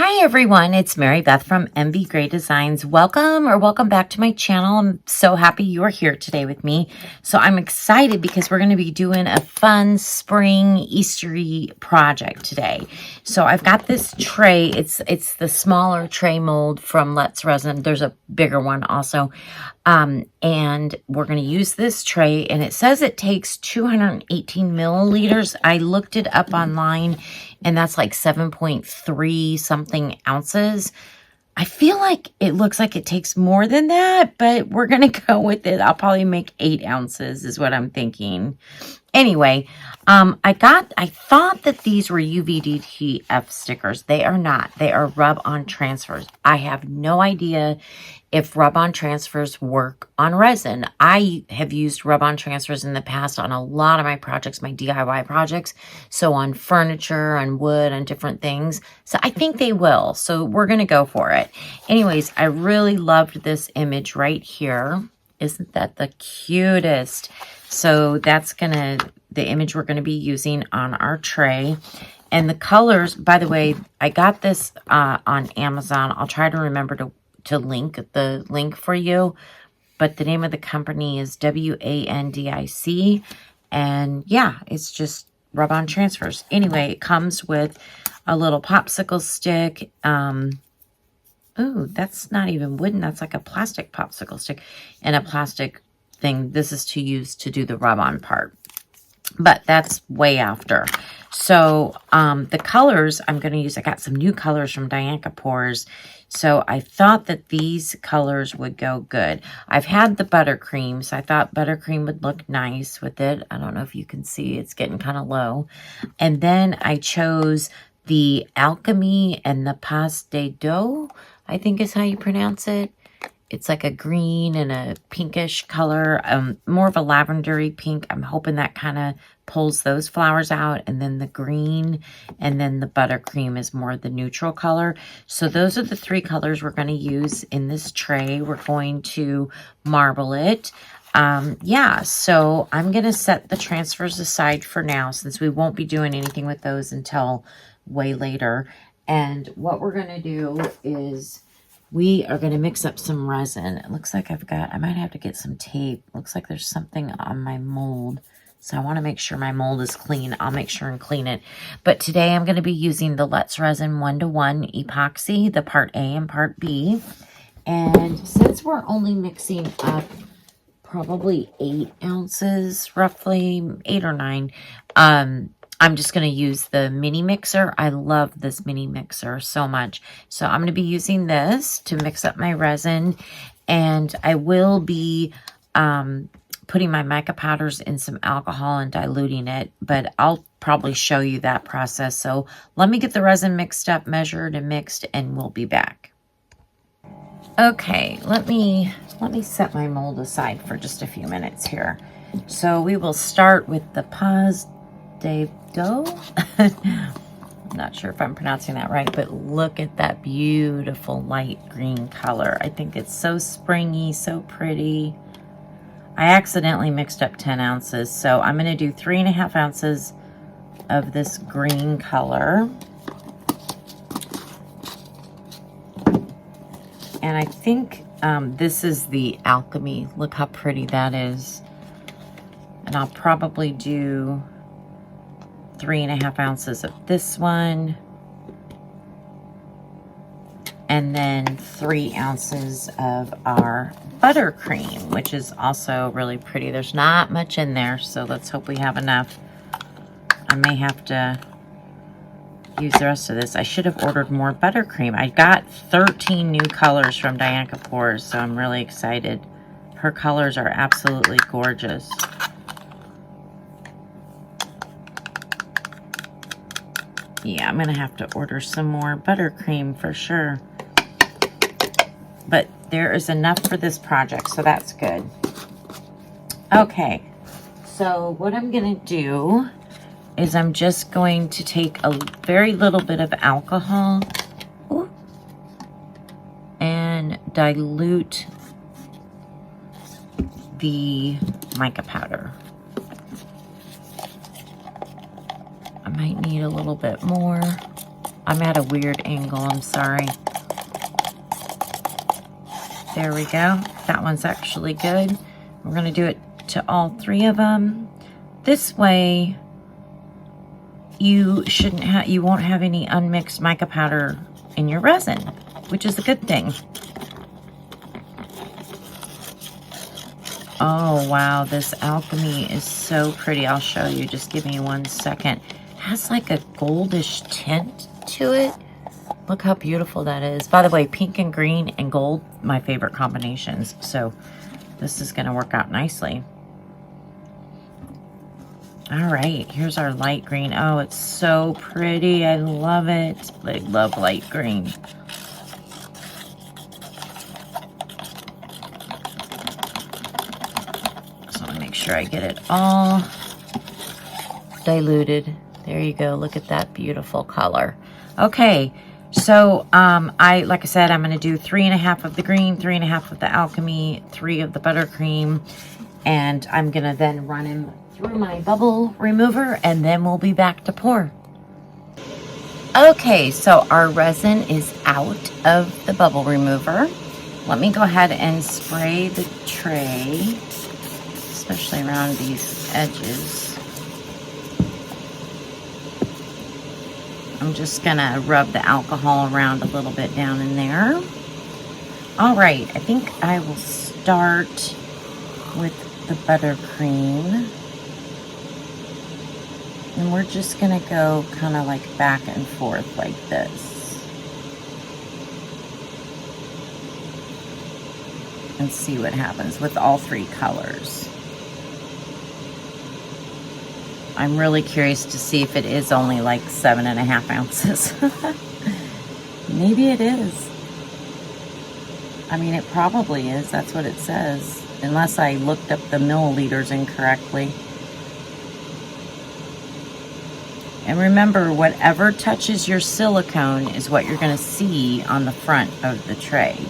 Hi everyone, it's Mary Beth from MBGray Designs. Welcome back to my channel. I'm so happy you are here today with me. So I'm excited because we're going to be doing a fun spring Eastery project today. So I've got this tray. It's the smaller tray mold from Let's Resin. There's a bigger one also. And we're going to use this tray, and it says it takes 218 milliliters. I looked it up online, and that's like 7.3 something ounces. I feel like it looks like it takes more than that, but we're going to go with it. I'll probably make 8 ounces is what I'm thinking. Anyway, I thought that these were UVDTF stickers. They are not. They are rub-on transfers. I have no idea if rub-on transfers work on resin. I have used rub-on transfers in the past on a lot of my projects, my DIY projects. So on furniture, on wood, on different things. So I think they will. So we're going to go for it. Anyways, I really loved this image right here. Isn't that the cutest? So that's the image we're going to be using on our tray. And the colors, by the way, I got this on Amazon. I'll try to remember to link the link for you. But the name of the company is WANDIC. And yeah, it's just rub-on transfers. Anyway, it comes with a little popsicle stick. Ooh, that's not even wooden. That's like a plastic popsicle stick and a plastic thing. This is to use to do the rub-on part. But that's way after. So the colors I'm going to use, I got some new colors from Dianca Pours. So I thought that these colors would go good. I've had the buttercream, so I thought buttercream would look nice with it. I don't know if you can see, it's getting kind of low. And then I chose the Alchemy and the Pas de Dos, I think is how you pronounce it. It's like a green and a pinkish color, more of a lavendery pink. I'm hoping that kind of pulls those flowers out. And then the green and then the buttercream is more the neutral color. So those are the 3 colors we're going to use in this tray. We're going to marble it. Yeah, so I'm going to set the transfers aside for now since we won't be doing anything with those until way later. And what we're going to do is we are going to mix up some resin. It looks like I might have to get some tape. Looks like there's something on my mold. So I want to make sure my mold is clean. I'll make sure and clean it. But today I'm going to be using the Let's Resin 1-to-1 epoxy, the part A and part B. And since we're only mixing up probably 8 ounces, roughly 8 or 9, I'm just going to use the mini mixer. I love this mini mixer so much. So I'm going to be using this to mix up my resin. And I will be putting my mica powders in some alcohol and diluting it. But I'll probably show you that process. So let me get the resin mixed up, measured and mixed, and we'll be back. Okay, let me set my mold aside for just a few minutes here. So we will start with the Pas de Dos. I'm not sure if I'm pronouncing that right, but look at that beautiful light green color. I think it's so springy, so pretty. I accidentally mixed up 10 ounces, so I'm going to do 3.5 ounces of this green color. And I think this is the Alchemy. Look how pretty that is. And I'll probably do 3.5 ounces of this one. And then 3 ounces of our buttercream, which is also really pretty. There's not much in there, so let's hope we have enough. I may have to use the rest of this. I should have ordered more buttercream. I got 13 new colors from Dianca Pours, so I'm really excited. Her colors are absolutely gorgeous. Yeah, I'm going to have to order some more buttercream for sure. But there is enough for this project, so that's good. Okay, so what I'm going to do is I'm just going to take a very little bit of alcohol and dilute the mica powder. I might need a little bit more. I'm at a weird angle, I'm sorry. There we go. That one's actually good. We're going to do it to all 3 of them. This way, you won't have any unmixed mica powder in your resin, which is a good thing. Oh, wow, this alchemy is so pretty. I'll show you. Just give me 1 second. It has like a goldish tint to it. Look how beautiful that is. By the way, pink and green and gold, my favorite combinations. So this is going to work out nicely. All right, here's our light green. Oh, it's so pretty. I love it. I love light green. So I'm going to make sure I get it all diluted. There you go. Look at that beautiful color. Okay. So, like I said, I'm going to do 3.5 of the green, 3.5 of the alchemy, 3 of the buttercream, and I'm going to then run them through my bubble remover, and then we'll be back to pour. Okay, so our resin is out of the bubble remover. Let me go ahead and spray the tray, especially around these edges. I'm just gonna rub the alcohol around a little bit down in there. All right, I think I will start with the buttercream. And we're just gonna go kind of like back and forth like this. And see what happens with all 3 colors. I'm really curious to see if it is only like 7.5 ounces. Maybe it is. I mean, it probably is. That's what it says. Unless I looked up the milliliters incorrectly. And remember, whatever touches your silicone is what you're going to see on the front of the tray.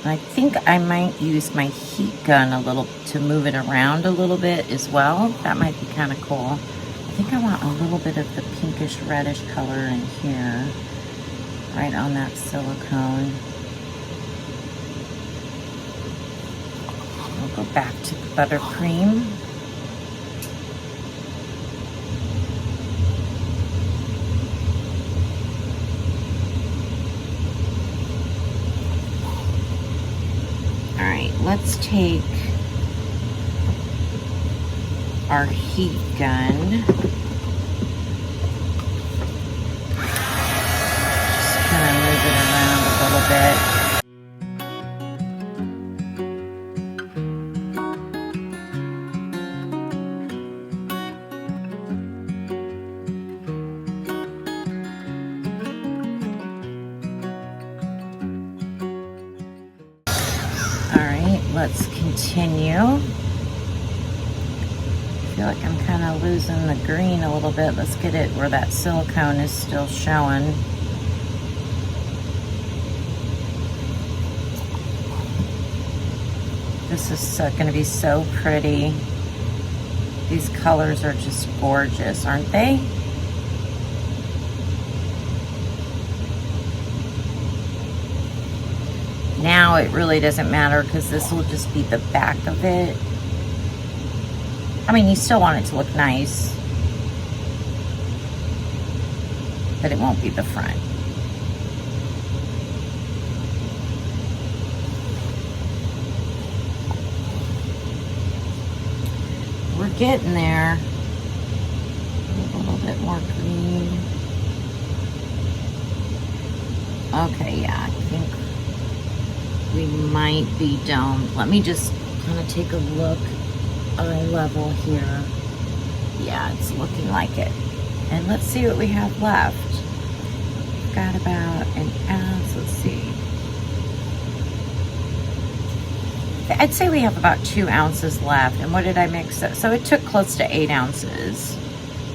I think I might use my heat gun a little to move it around a little bit as well. That might be kind of cool. I think I want a little bit of the pinkish reddish color in here, right on that silicone. We'll go back to the buttercream. Let's take our heat gun. Just kind of move it around a little bit. Let's continue. I feel like I'm kind of losing the green a little bit. Let's get it where that silicone is still showing. This is going to be so pretty. These colors are just gorgeous, aren't they? Now it really doesn't matter because this will just be the back of it. I mean, you still want it to look nice, but it won't be the front. We're getting there. A little bit more green. Okay, yeah, I think we might be done. Let me just kind of take a look. Eye level here. Yeah, it's looking like it. And let's see what we have left. We've got about an ounce. Let's see. I'd say we have about 2 ounces left. And what did I mix up? So it took close to 8 ounces.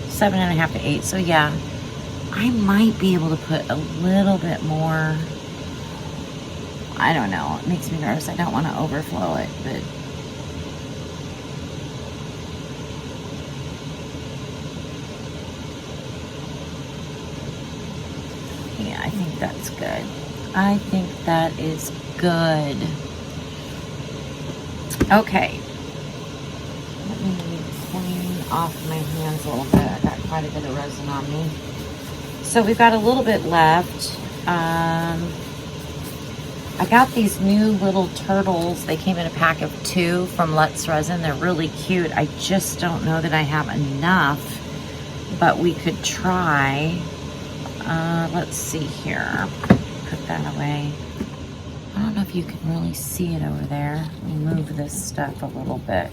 7.5 to 8. So yeah, I might be able to put a little bit more I don't know. It makes me nervous. I don't want to overflow it, but yeah, I think that's good. I think that is good. Okay. Let me clean off my hands a little bit. I got quite a bit of resin on me. So we've got a little bit left. I got these new little turtles. They came in a pack of 2 from Let's Resin. They're really cute. I just don't know that I have enough, but we could try. Let's see here. Put that away. I don't know if you can really see it over there. Let me move this stuff a little bit.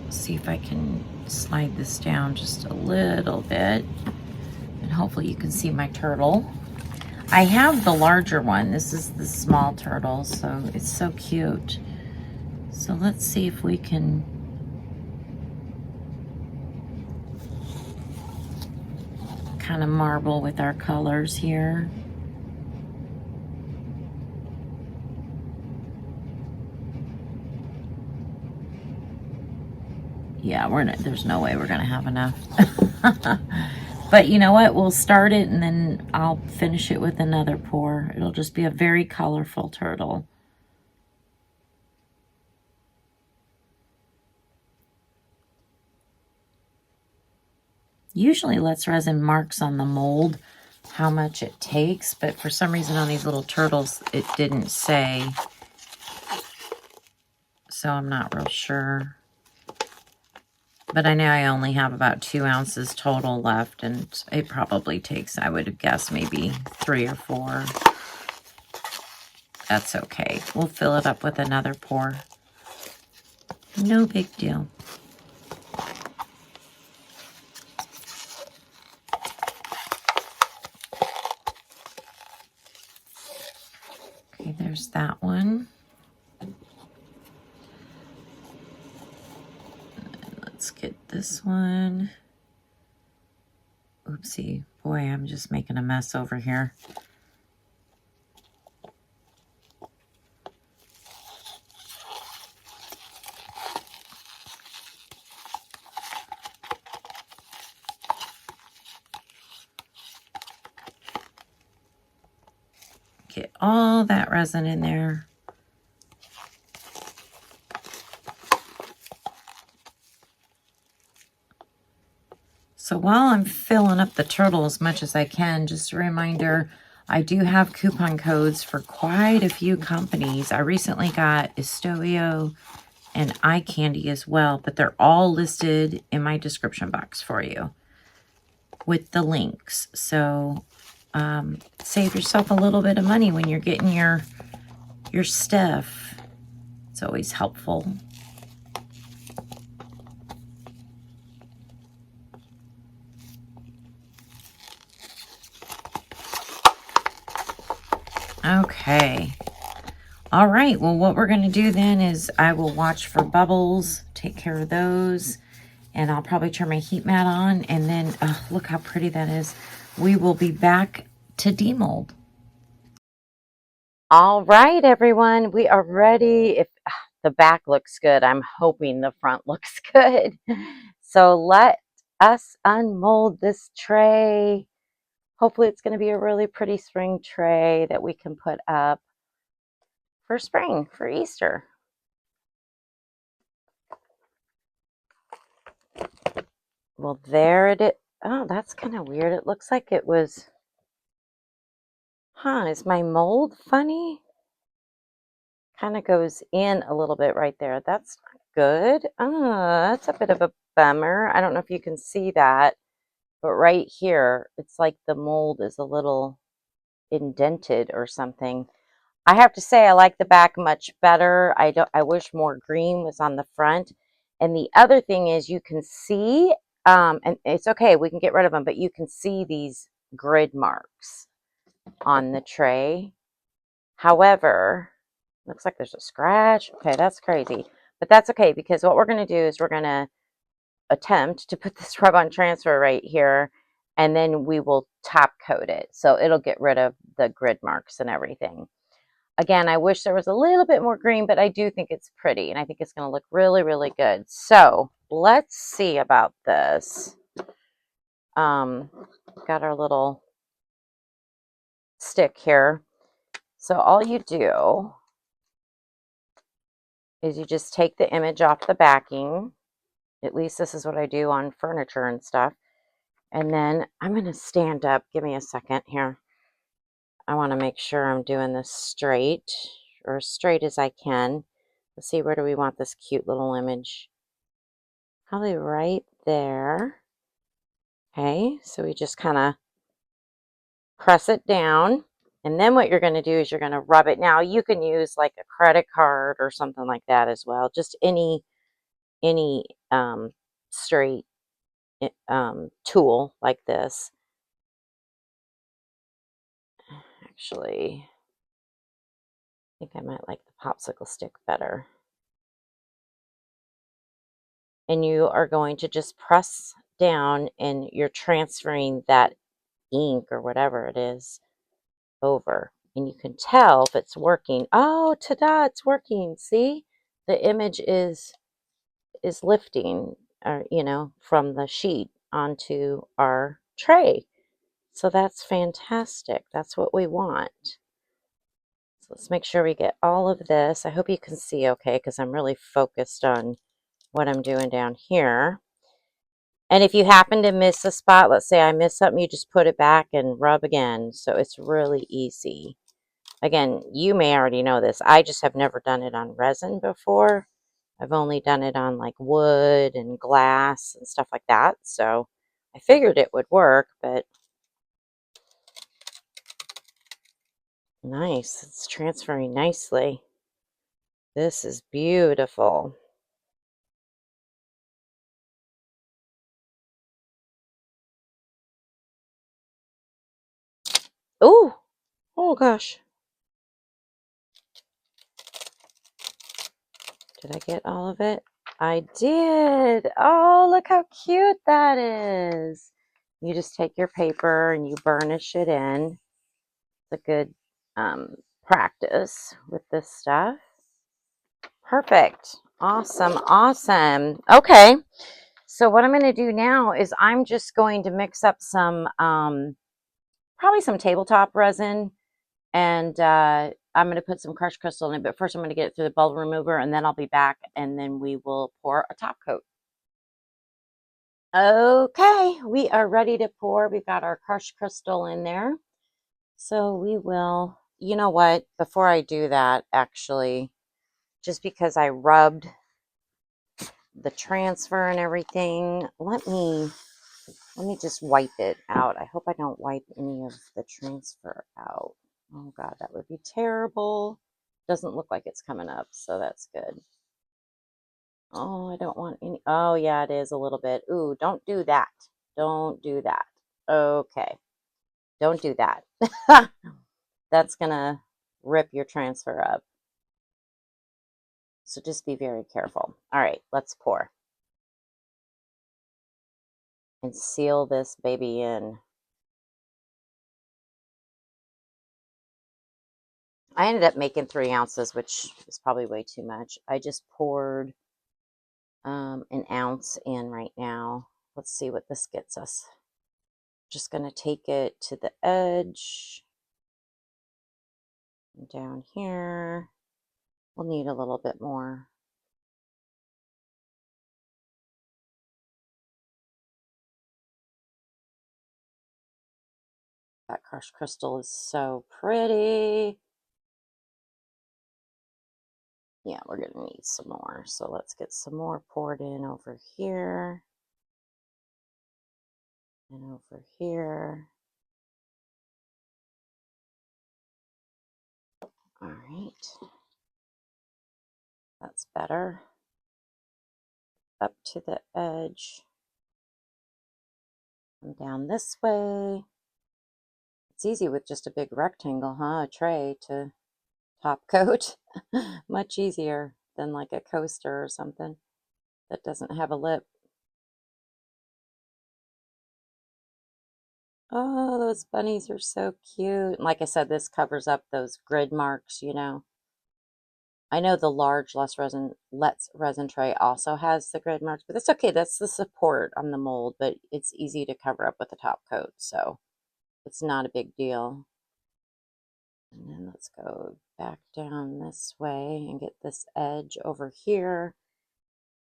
See if I can slide this down just a little bit. And hopefully you can see my turtle. I have the larger one. This is the small turtle, so it's so cute. So let's see if we can kind of marble with our colors here. Yeah, there's no way we're gonna have enough. But you know what? We'll start it and then I'll finish it with another pour. It'll just be a very colorful turtle. Usually Let's Resin marks on the mold how much it takes, but for some reason on these little turtles, it didn't say. So I'm not real sure. But I know I only have about 2 ounces total left, and it probably takes, I would have guessed, maybe 3 or 4. That's okay. We'll fill it up with another pour. No big deal. Okay, there's that one. Let's get this one. Oopsie. Boy, I'm just making a mess over here. Get all that resin in there. So while I'm filling up the turtle as much as I can, just a reminder, I do have coupon codes for quite a few companies. I recently got Estovio and Eye Candy as well, but they're all listed in my description box for you with the links. So save yourself a little bit of money when you're getting your stuff. It's always helpful. Okay. All right. Well, what we're going to do then is I will watch for bubbles, take care of those, and I'll probably turn my heat mat on, and then look how pretty that is. We will be back to demold. All right, everyone, we are ready. If the back looks good, I'm hoping the front looks good. So let us unmold this tray. Hopefully it's going to be a really pretty spring tray that we can put up for spring, for Easter. Well, there it is. Oh, that's kind of weird. It looks like it was... Huh, is my mold funny? Kind of goes in a little bit right there. That's not good. That's a bit of a bummer. I don't know if you can see that, but right here, it's like the mold is a little indented or something. I have to say I like the back much better. I wish more green was on the front. And the other thing is you can see, and it's okay, we can get rid of them, but you can see these grid marks on the tray. However, looks like there's a scratch. Okay, that's crazy. But that's okay, because what we're going to do is we're going to attempt to put this rub-on transfer right here and then we will top coat it. So it'll get rid of the grid marks and everything. Again, I wish there was a little bit more green, but I do think it's pretty, and I think it's going to look really, really good. So let's see about this. Got our little stick here. So all you do is you just take the image off the backing. At least this is what I do on furniture and stuff. And then I'm going to stand up. Give me a second here. I want to make sure I'm doing this straight, or as straight as I can. Let's see, where do we want this cute little image? Probably right there. Okay, so we just kind of press it down. And then what you're going to do is you're going to rub it. Now you can use like a credit card or something like that as well. Just any straight tool like this. Actually, I think I might like the popsicle stick better. And you are going to just press down, and you're transferring that ink or whatever it is over. And you can tell if it's working. Oh, ta-da, it's working. See? The image is lifting, or from the sheet onto our tray. So that's fantastic. That's what we want. So let's make sure we get all of this. I hope you can see okay, because I'm really focused on what I'm doing down here. And if you happen to miss a spot, let's say I miss something, you just put it back and rub again. So it's really easy. Again, you may already know this. I just have never done it on resin before. I've only done it on like wood and glass and stuff like that. So I figured it would work, but nice. It's transferring nicely. This is beautiful. Ooh, oh gosh. Did I get all of it? I did. Oh, look how cute that is. You just take your paper and you burnish it in. It's a good practice with this stuff. Perfect. Awesome. Awesome. Okay. So what I'm going to do now is I'm just going to mix up some, probably some tabletop resin, and I'm going to put some crushed crystal in it. But first I'm going to get it through the bubble remover, and then I'll be back, and then we will pour a top coat. Okay, we are ready to pour. We've got our crushed crystal in there. So we will, you know what, before I do that, actually, just because I rubbed the transfer and everything, let me just wipe it out. I hope I don't wipe any of the transfer out. Oh God, that would be terrible. Doesn't look like it's coming up, so that's good. Oh, I don't want any. Oh yeah, it is a little bit. Ooh, don't do that. Don't do that. Okay, don't do that. That's gonna rip your transfer up. So just be very careful. All right, let's pour. And seal this baby in. I ended up making 3 ounces, which is probably way too much. I just poured an ounce in right now. Let's see what this gets us. Just going to take it to the edge. Down here. We'll need a little bit more. That crushed crystal is so pretty. Yeah, we're going to need some more. So let's get some more poured in over here. And over here. All right. That's better. Up to the edge. And down this way. It's easy with just a big rectangle, huh? A tray to top coat. Much easier than like a coaster or something that doesn't have a lip. Oh, those bunnies are so cute. Like I said, this covers up those grid marks, you know. I know the large Let's Resin tray also has the grid marks, but that's okay. That's the support on the mold, but it's easy to cover up with the top coat, so it's not a big deal. And then let's go back down this way and get this edge over here.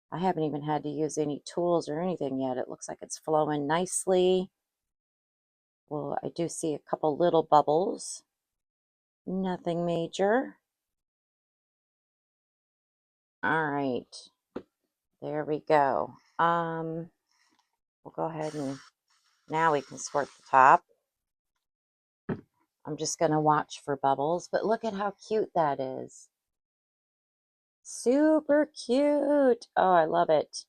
I haven't even had to use any tools or anything yet. It looks like it's flowing nicely. Well, I do see a couple little bubbles. Nothing major. All right, there we go. We'll go ahead and now we can squirt the top. I'm just going to watch for bubbles, but look at how cute that is. Super cute. Oh, I love it.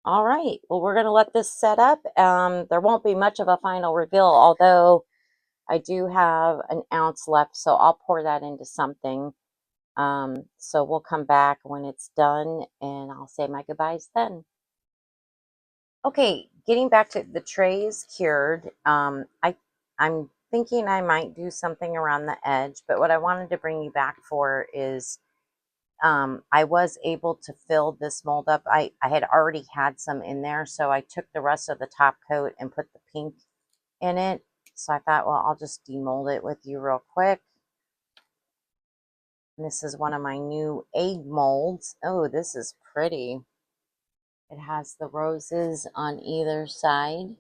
All right, well, we're going to let this set up. There won't be much of a final reveal, although I do have an ounce left, so I'll pour that into something. So we'll come back when it's done, and I'll say my goodbyes then. Okay, getting back to the trays cured. I'm thinking I might do something around the edge, but what I wanted to bring you back for is I was able to fill this mold up. I had already had some in there, so I took the rest of the top coat and put the pink in it. So I thought, well, I'll just demold it with you real quick. And this is one of my new egg molds. Oh, this is pretty. It has the roses on either side.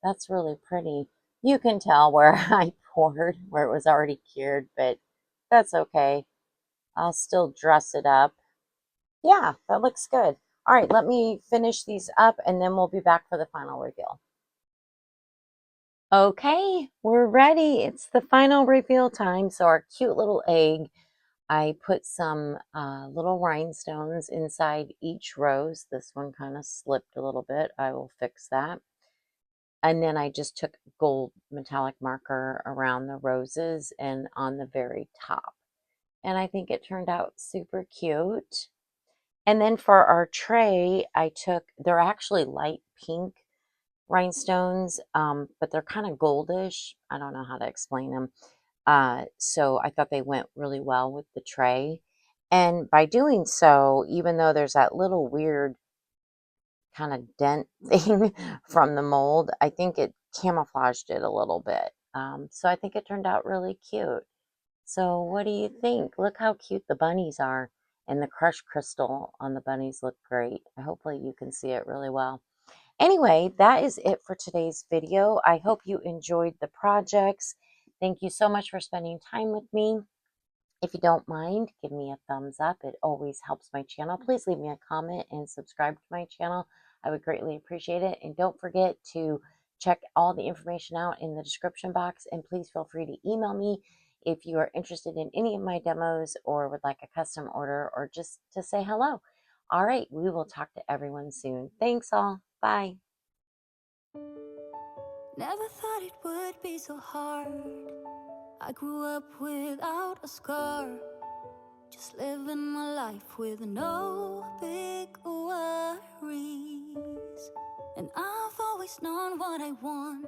That's really pretty. You can tell where I poured, where it was already cured, but that's okay. I'll still dress it up. Yeah, that looks good. All right, let me finish these up and then we'll be back for the final reveal. Okay, we're ready. It's the final reveal time. So our cute little egg, I put some little rhinestones inside each rose. This one kind of slipped a little bit. I will fix that. And then I just took gold metallic marker around the roses and on the very top. And I think it turned out super cute. And then for our tray, they're actually light pink rhinestones, but they're kind of goldish. I don't know how to explain them. So I thought they went really well with the tray. And by doing so, even though there's that little weird kind of dent thing from the mold, I think it camouflaged it a little bit. So I think it turned out really cute. So what do you think? Look how cute the bunnies are. And the crushed crystal on the bunnies look great. Hopefully you can see it really well. Anyway, that is it for today's video. I hope you enjoyed the projects. Thank you so much for spending time with me. If you don't mind, give me a thumbs up. It always helps my channel. Please leave me a comment and subscribe to my channel. I would greatly appreciate it. And don't forget to check all the information out in the description box. And please feel free to email me if you are interested in any of my demos or would like a custom order or just to say hello. All right, we will talk to everyone soon. Thanks all. Bye. Never thought it would be so hard. I grew up without a scar. Just living my life with no big worries. And I've always known what I want.